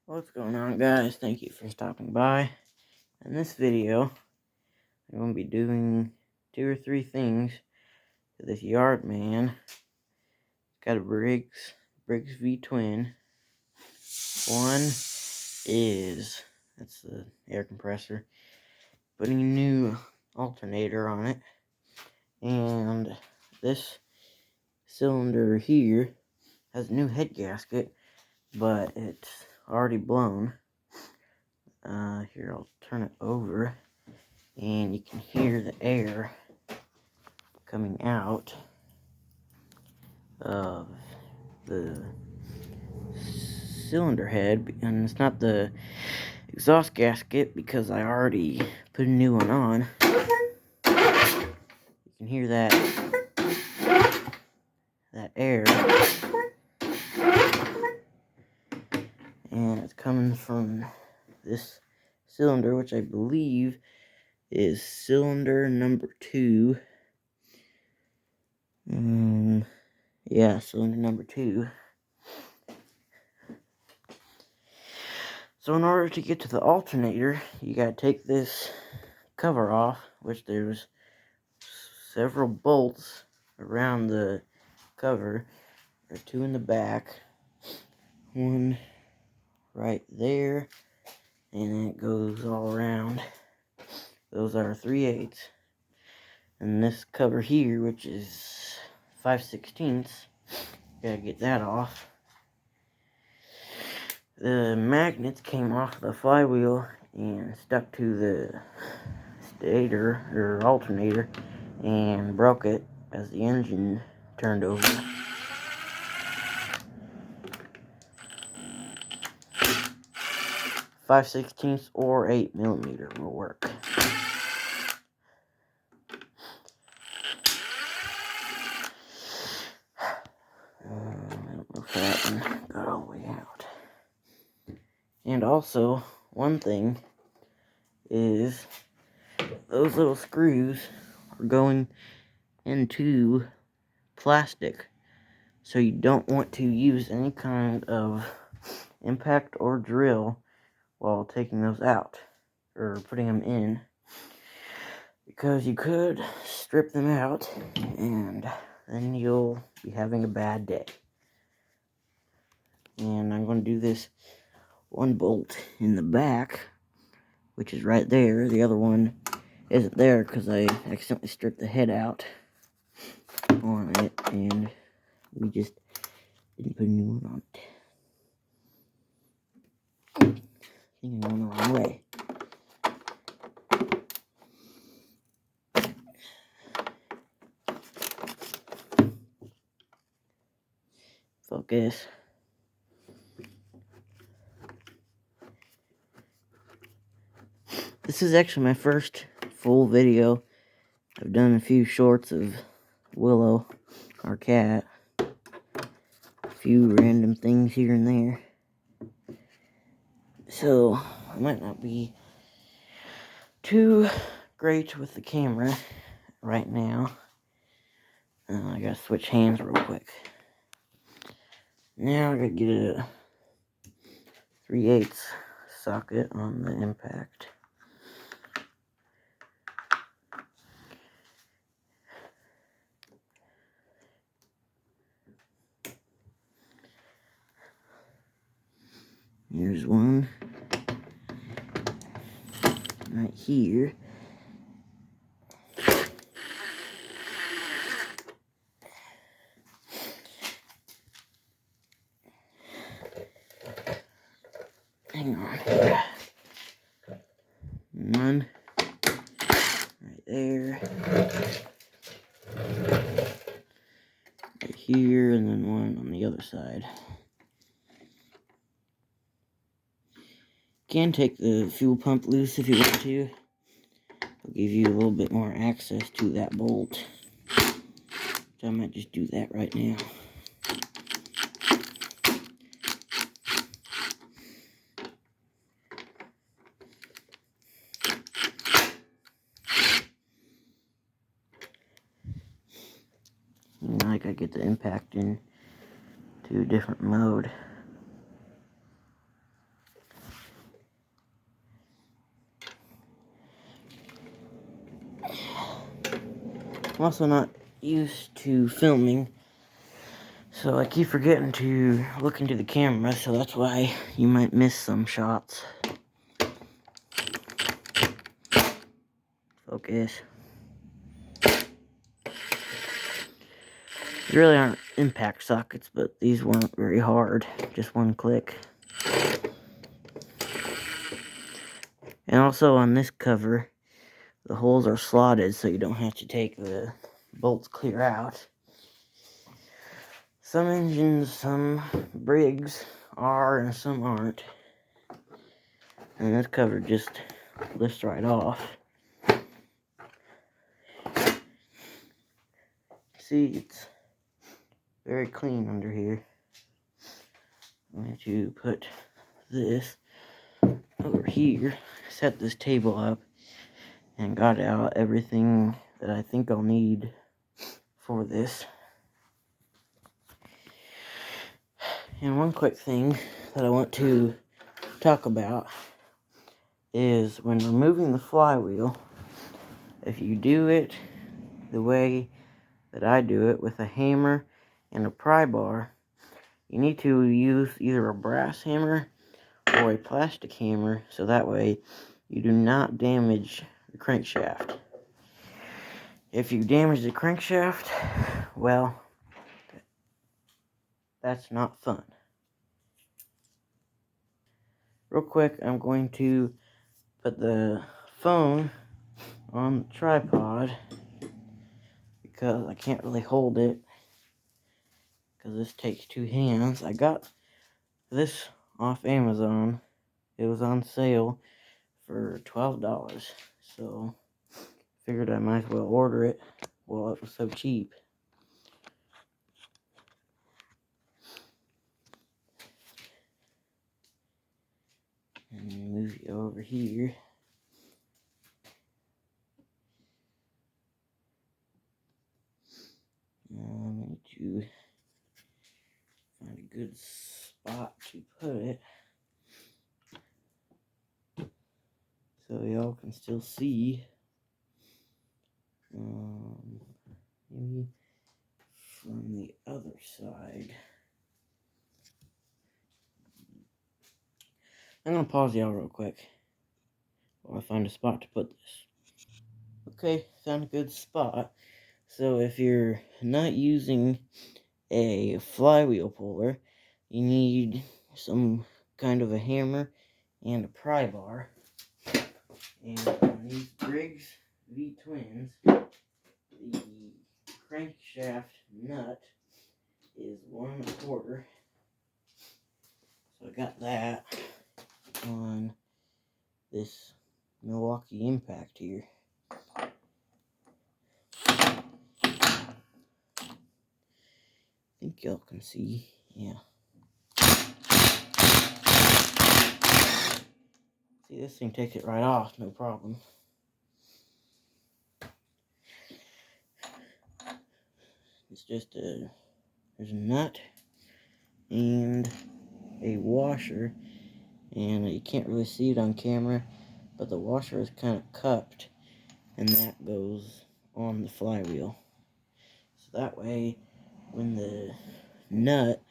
What's going on, guys? Thank you for stopping by. In this video, I'm going to be doing 2 or 3 things to this yard man. It's got a Briggs V-twin. One is, that's the air compressor, putting a new alternator on it. And this cylinder here has a new head gasket, but it's already blown. Here, I'll turn it over, and you can hear the air coming out of the cylinder head, and it's not the exhaust gasket because I already put a new one on. You can hear that air, and it's coming from this cylinder, which I believe is cylinder number 2. Yeah, cylinder number 2. So in order to get to the alternator, you gotta take this cover off, which there's several bolts around the cover. There's 2 in the back, 1 right there, and then it goes all around. Those are 3/8. And this cover here, which is 5/16, gotta get that off. The magnets came off the flywheel and stuck to the stator or alternator and broke it as the engine turned over. 5/16 or 8mm will work. I don't know if that one got all the way out. And also, one thing is those little screws are going into plastic, so you don't want to use any kind of impact or drill while taking those out or putting them in, because you could strip them out and then you'll be having a bad day. And I'm going to do this one bolt in the back, which is right there. The other one isn't there because I accidentally stripped the head out on it, and we just didn't put a new one on it. I think I'm going the wrong way. Focus. This is actually my first full video. I've done a few shorts of Willow, our cat, a few random things here and there. So, I might not be too great with the camera right now. I gotta switch hands real quick. Now I gotta get a 3/8 socket on the impact. Here's one right here. Hang on. One right there. Right here, and then one on the other side. You can take the fuel pump loose if you want to. It'll give you a little bit more access to that bolt. So I might just do that right now. Now I gotta get the impact in to a different mode. I'm also not used to filming, so I keep forgetting to look into the camera, so that's why you might miss some shots. Focus. There really aren't impact sockets, but these weren't very hard. Just one click. And also on this cover, the holes are slotted so you don't have to take the bolts clear out. Some engines, some Briggs are and some aren't. And this cover just lifts right off. See, it's very clean under here. I'm going to put this over here, set this table up, and got out everything that I think I'll need for this. And one quick thing that I want to talk about is when removing the flywheel, if you do it the way that I do it with a hammer and a pry bar, you need to use either a brass hammer or a plastic hammer, so that way you do not damage the crankshaft. If you damage the crankshaft, well, that's not fun. Real quick, I'm going to put the phone on the tripod because I can't really hold it because this takes two hands. I got this off Amazon. It was on sale for $12, so figured I might as well order it while it was so cheap. And move you over here. I need to find a good spot to put it so y'all can still see. Maybe from the other side. I'm gonna pause y'all real quick while I find a spot to put this. Okay, found a good spot. So if you're not using a flywheel puller, you need some kind of a hammer and a pry bar. And on these Briggs V-twins, the crankshaft nut is 1/4. So I got that on this Milwaukee Impact here. I think y'all can see, yeah. See, this thing takes it right off, no problem. It's just there's a nut and a washer, and you can't really see it on camera, but the washer is kind of cupped, and that goes on the flywheel. So that way, when the nut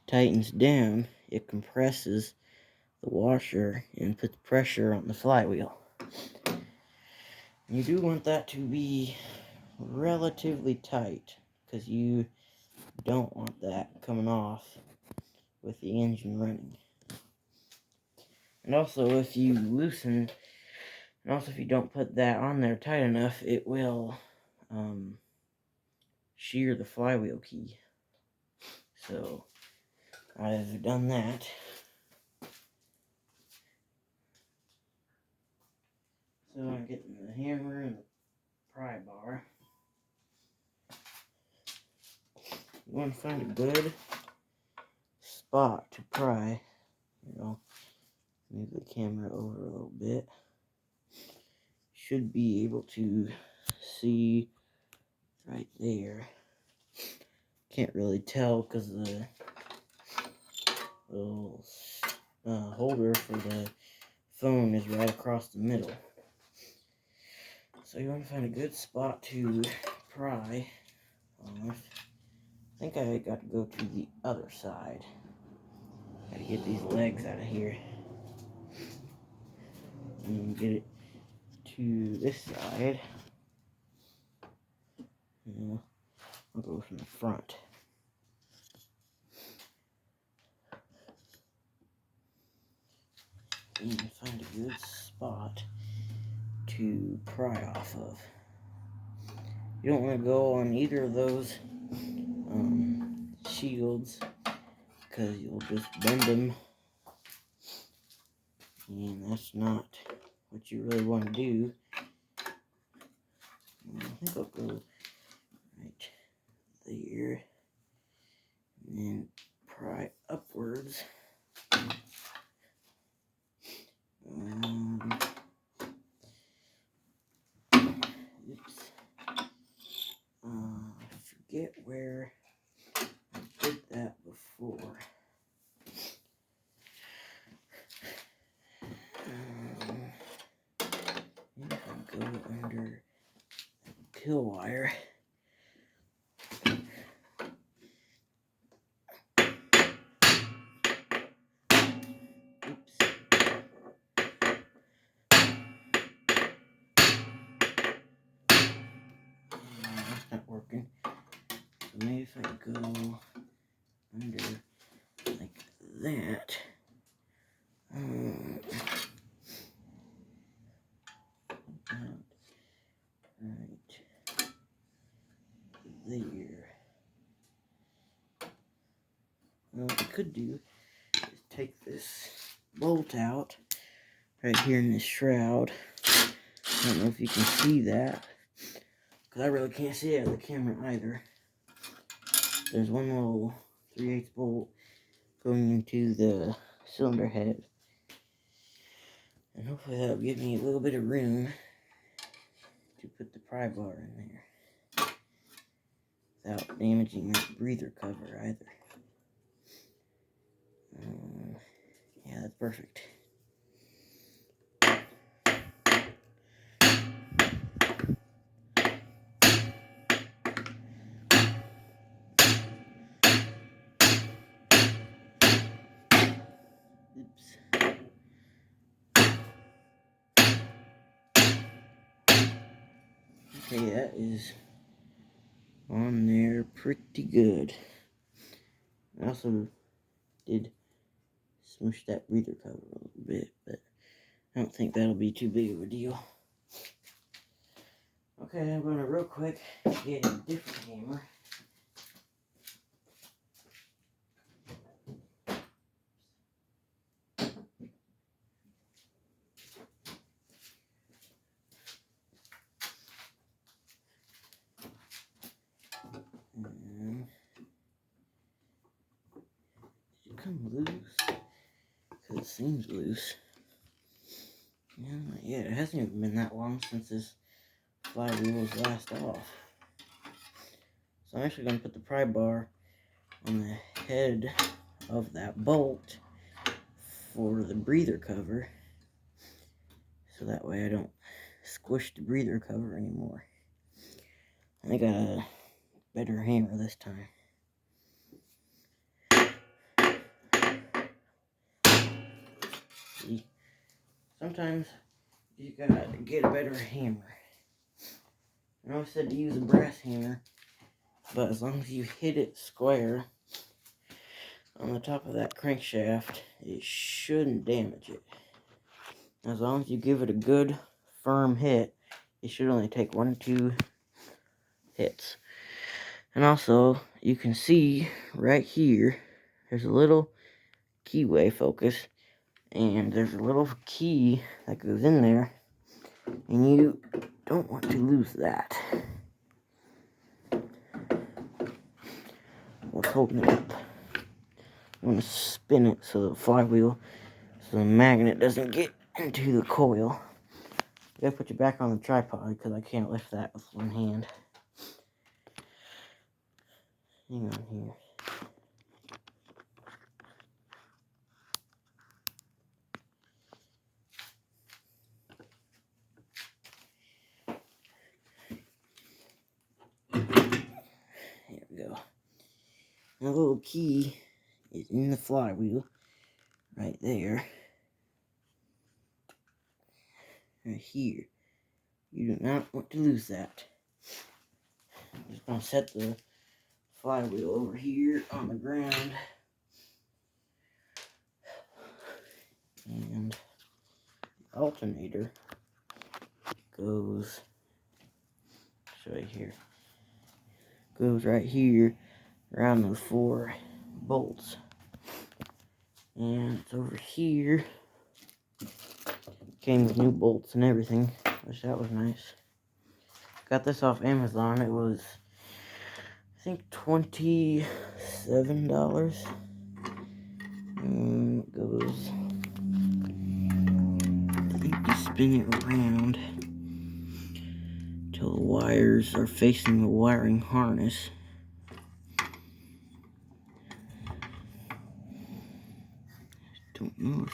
tightens down, it compresses the washer and puts pressure on the flywheel. You do want that to be relatively tight, because you don't want that coming off with the engine running. And also, if you loosen, and also if you don't put that on there tight enough, it will shear the flywheel key. So I've done that. So I'm getting the hammer and the pry bar. You want to find a good spot to pry. You know, move the camera over a little bit. Should be able to see right there. Can't really tell because the little holder for the phone is right across the middle. So you want to find a good spot to pry off. I think I got to go to the other side. Gotta get these legs out of here. And get it to this side. Yeah, I'll go from the front. And find a good spot to pry off of. You don't want to go on either of those shields, because you'll just bend them, and that's not what you really want to do. I think I'll go right there, and then pry upwards. Oops. I forget where I did that before. If I go under the kill wire. Oops. That's not working. So maybe if I go under like that. Right there. Well, what I could do is take this bolt out right here in this shroud. I don't know if you can see that, because I really can't see it on the camera either. There's one little 3/8 bolt going into the cylinder head, and hopefully that'll give me a little bit of room to put the pry bar in there without damaging that breather cover either. Yeah, that's perfect. Oops. Okay, that is on there pretty good. I also did smush that breather cover a little bit, but I don't think that'll be too big of a deal. Okay, I'm going to real quick get a different hammer. Did it come loose? Because it seems loose. Yeah, it hasn't even been that long since this flywheel was last off. So I'm actually going to put the pry bar on the head of that bolt for the breather cover, so that way I don't squish the breather cover anymore. I got a better hammer this time. See, sometimes you gotta get a better hammer. I always said to use a brass hammer, but as long as you hit it square on the top of that crankshaft, it shouldn't damage it. As long as you give it a good firm hit, it should only take 1 or 2 hits. And also, you can see right here, there's a little keyway focus, and there's a little key that goes in there, and you don't want to lose that. What's holding it up? You want to spin it so the flywheel, so the magnet doesn't get into the coil. You gotta put you back on the tripod because I can't lift that with one hand. Hang on here. the little key is in the flywheel, right there. Right here. You do not want to lose that. I'm just going to set the flywheel over here on the ground. And the alternator goes, show you here, goes right here around those 4 bolts. And it's over here. Came with new bolts and everything, which that was nice. Got this off Amazon. It was, I think, $27. And it goes, I think you spin it around till the wires are facing the wiring harness. Don't know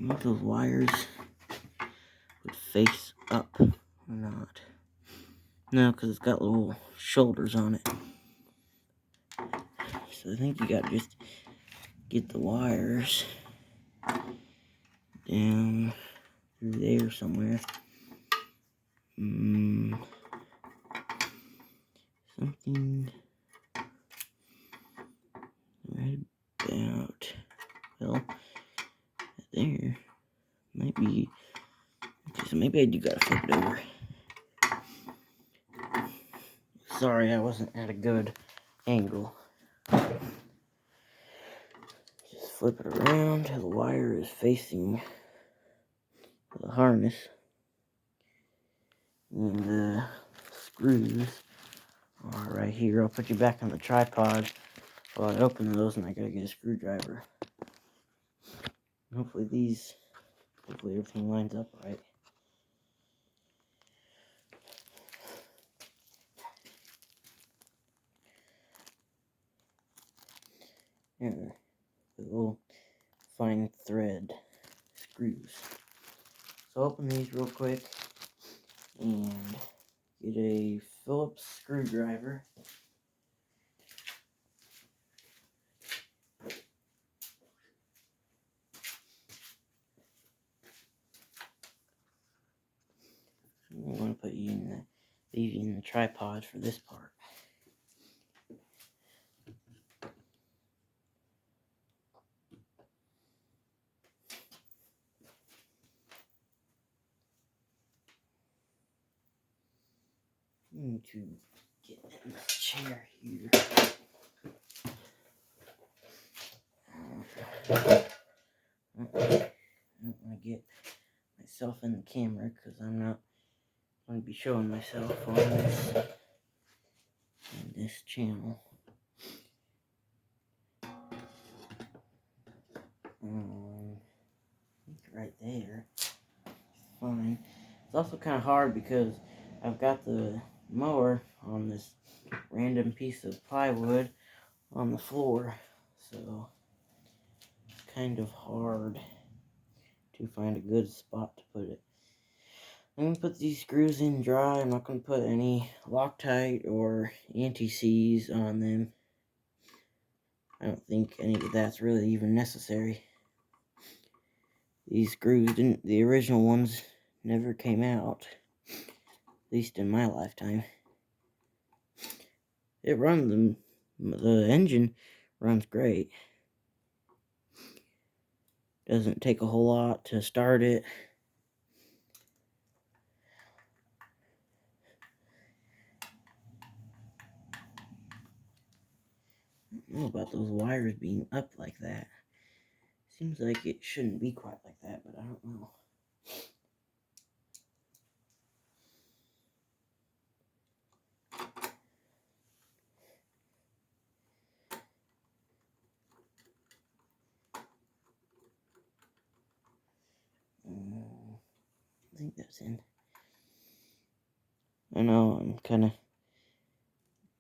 if those wires would face up or not. No, because it's got little shoulders on it. So I think you gotta just get the wires down through there somewhere. Something right about, well, there. Might be, okay, so maybe I do gotta flip it over. Sorry, I wasn't at a good angle. Just flip it around till the wire is facing the harness. And the screws are right here. I'll put you back on the tripod while I open those, and I gotta get a screwdriver. Hopefully everything lines up right. There, the little fine thread screws. So open these real quick and get a Phillips screwdriver. I want to put you in leave you in the tripod for this part. I need to get in this chair here. I don't want to get myself in the camera because I'm not going to be showing myself on this channel. Right there. Fine. It's also kind of hard because I've got the mower on this random piece of plywood on the floor, so it's kind of hard to find a good spot to put it. I'm going to put these screws in dry. I'm not going to put any Loctite or anti-seize on them. I don't think any of that's really even necessary. These screws the original ones never came out, at least in my lifetime. It runs, the engine runs great. Doesn't take a whole lot to start it. I don't know about those wires being up like that. Seems like it shouldn't be quite like that, but I don't know. I think that's in. I know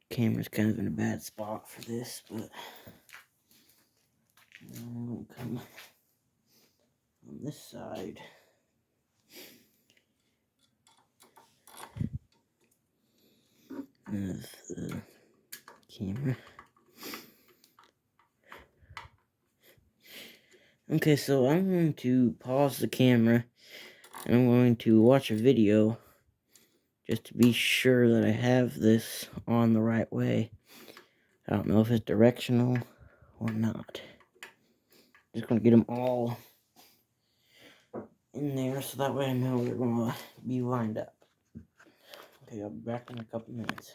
camera's kind of in a bad spot for this, but I'll come on this side. Of the camera. Okay, so I'm going to pause the camera and I'm going to watch a video just to be sure that I have this on the right way. I don't know if it's directional or not. Just going to get them all in there so that way I know they're going to be lined up. Okay, I'll be back in a couple minutes.